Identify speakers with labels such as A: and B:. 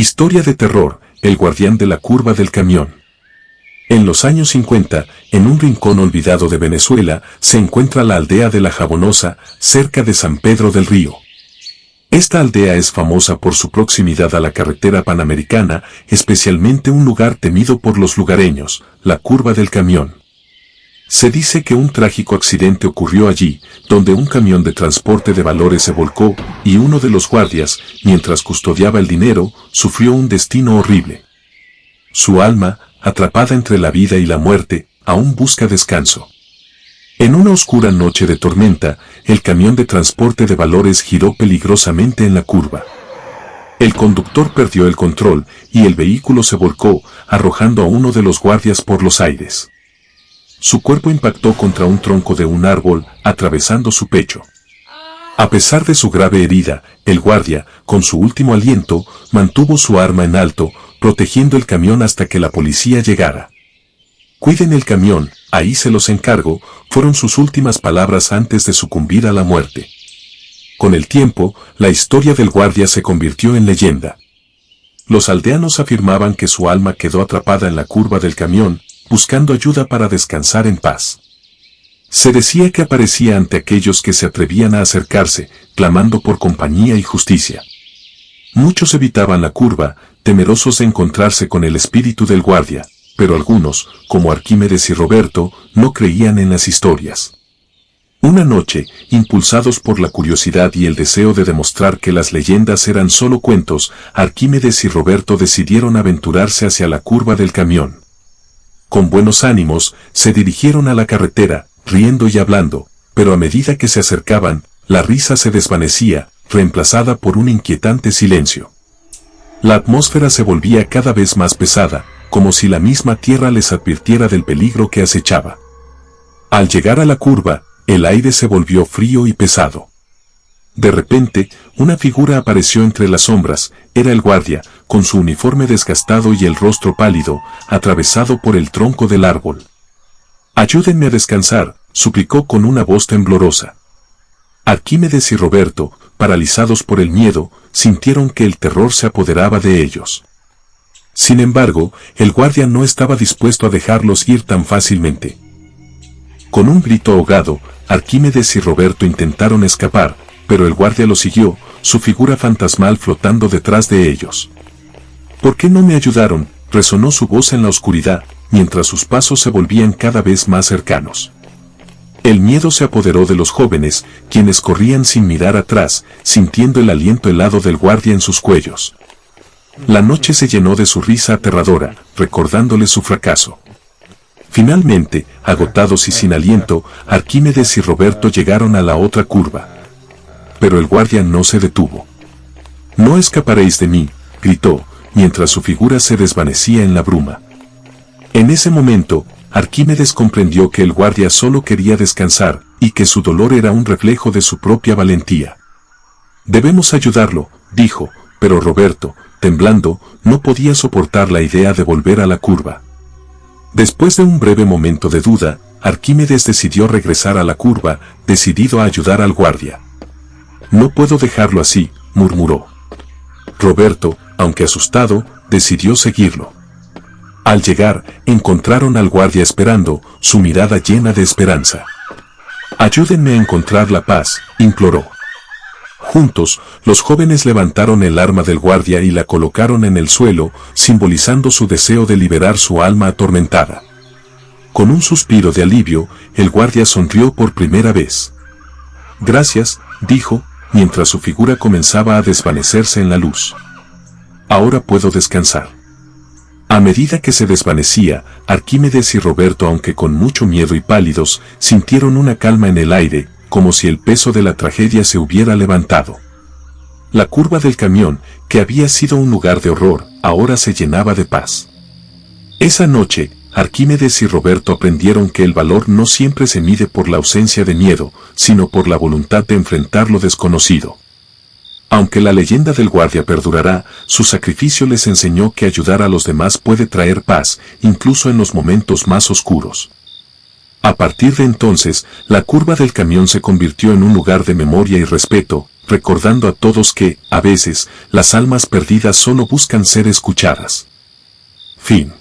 A: Historia de terror, el guardián de la curva del camión. En los años 50, en un rincón olvidado de Venezuela, se encuentra la aldea de La Jabonosa, cerca de San Pedro del Río. Esta aldea es famosa por su proximidad a la carretera panamericana, especialmente un lugar temido por los lugareños, la curva del camión. Se dice que un trágico accidente ocurrió allí, donde un camión de transporte de valores se volcó, y uno de los guardias, mientras custodiaba el dinero, sufrió un destino horrible. Su alma, atrapada entre la vida y la muerte, aún busca descanso. En una oscura noche de tormenta, el camión de transporte de valores giró peligrosamente en la curva. El conductor perdió el control, y el vehículo se volcó, arrojando a uno de los guardias por los aires. Su cuerpo impactó contra un tronco de un árbol, atravesando su pecho. A pesar de su grave herida, el guardia, con su último aliento, mantuvo su arma en alto, protegiendo el camión hasta que la policía llegara. «Cuiden el camión, ahí se los encargo», fueron sus últimas palabras antes de sucumbir a la muerte. Con el tiempo, la historia del guardia se convirtió en leyenda. Los aldeanos afirmaban que su alma quedó atrapada en la curva del camión, buscando ayuda para descansar en paz. Se decía que aparecía ante aquellos que se atrevían a acercarse, clamando por compañía y justicia. Muchos evitaban la curva, temerosos de encontrarse con el espíritu del guardia, pero algunos, como Arquímedes y Roberto, no creían en las historias. Una noche, impulsados por la curiosidad y el deseo de demostrar que las leyendas eran solo cuentos, Arquímedes y Roberto decidieron aventurarse hacia la curva del camión. Con buenos ánimos, se dirigieron a la carretera, riendo y hablando, pero a medida que se acercaban, la risa se desvanecía, reemplazada por un inquietante silencio. La atmósfera se volvía cada vez más pesada, como si la misma tierra les advirtiera del peligro que acechaba. Al llegar a la curva, el aire se volvió frío y pesado. De repente, una figura apareció entre las sombras, era el guardia, con su uniforme desgastado y el rostro pálido, atravesado por el tronco del árbol. «Ayúdenme a descansar», suplicó con una voz temblorosa. Arquímedes y Roberto, paralizados por el miedo, sintieron que el terror se apoderaba de ellos. Sin embargo, el guardia no estaba dispuesto a dejarlos ir tan fácilmente. Con un grito ahogado, Arquímedes y Roberto intentaron escapar, pero el guardia lo siguió, su figura fantasmal flotando detrás de ellos. «¿Por qué no me ayudaron?», resonó su voz en la oscuridad, mientras sus pasos se volvían cada vez más cercanos. El miedo se apoderó de los jóvenes, quienes corrían sin mirar atrás, sintiendo el aliento helado del guardia en sus cuellos. La noche se llenó de su risa aterradora, recordándoles su fracaso. Finalmente, agotados y sin aliento, Arquímedes y Roberto llegaron a la otra curva. Pero el guardia no se detuvo. «No escaparéis de mí», gritó, mientras su figura se desvanecía en la bruma. En ese momento, Arquímedes comprendió que el guardia solo quería descansar, y que su dolor era un reflejo de su propia valentía. «Debemos ayudarlo», dijo, pero Roberto, temblando, no podía soportar la idea de volver a la curva. Después de un breve momento de duda, Arquímedes decidió regresar a la curva, decidido a ayudar al guardia. «No puedo dejarlo así», murmuró. Roberto, aunque asustado, decidió seguirlo. Al llegar, encontraron al guardia esperando, su mirada llena de esperanza. «Ayúdenme a encontrar la paz», imploró. Juntos, los jóvenes levantaron el arma del guardia y la colocaron en el suelo, simbolizando su deseo de liberar su alma atormentada. Con un suspiro de alivio, el guardia sonrió por primera vez. «Gracias», dijo, mientras su figura comenzaba a desvanecerse en la luz. «Ahora puedo descansar». A medida que se desvanecía, Arquímedes y Roberto, aunque con mucho miedo y pálidos, sintieron una calma en el aire, como si el peso de la tragedia se hubiera levantado. La curva del camión, que había sido un lugar de horror, ahora se llenaba de paz. Esa noche, Arquímedes y Roberto aprendieron que el valor no siempre se mide por la ausencia de miedo, sino por la voluntad de enfrentar lo desconocido. Aunque la leyenda del guardia perdurará, su sacrificio les enseñó que ayudar a los demás puede traer paz, incluso en los momentos más oscuros. A partir de entonces, la curva del camión se convirtió en un lugar de memoria y respeto, recordando a todos que, a veces, las almas perdidas solo buscan ser escuchadas. Fin.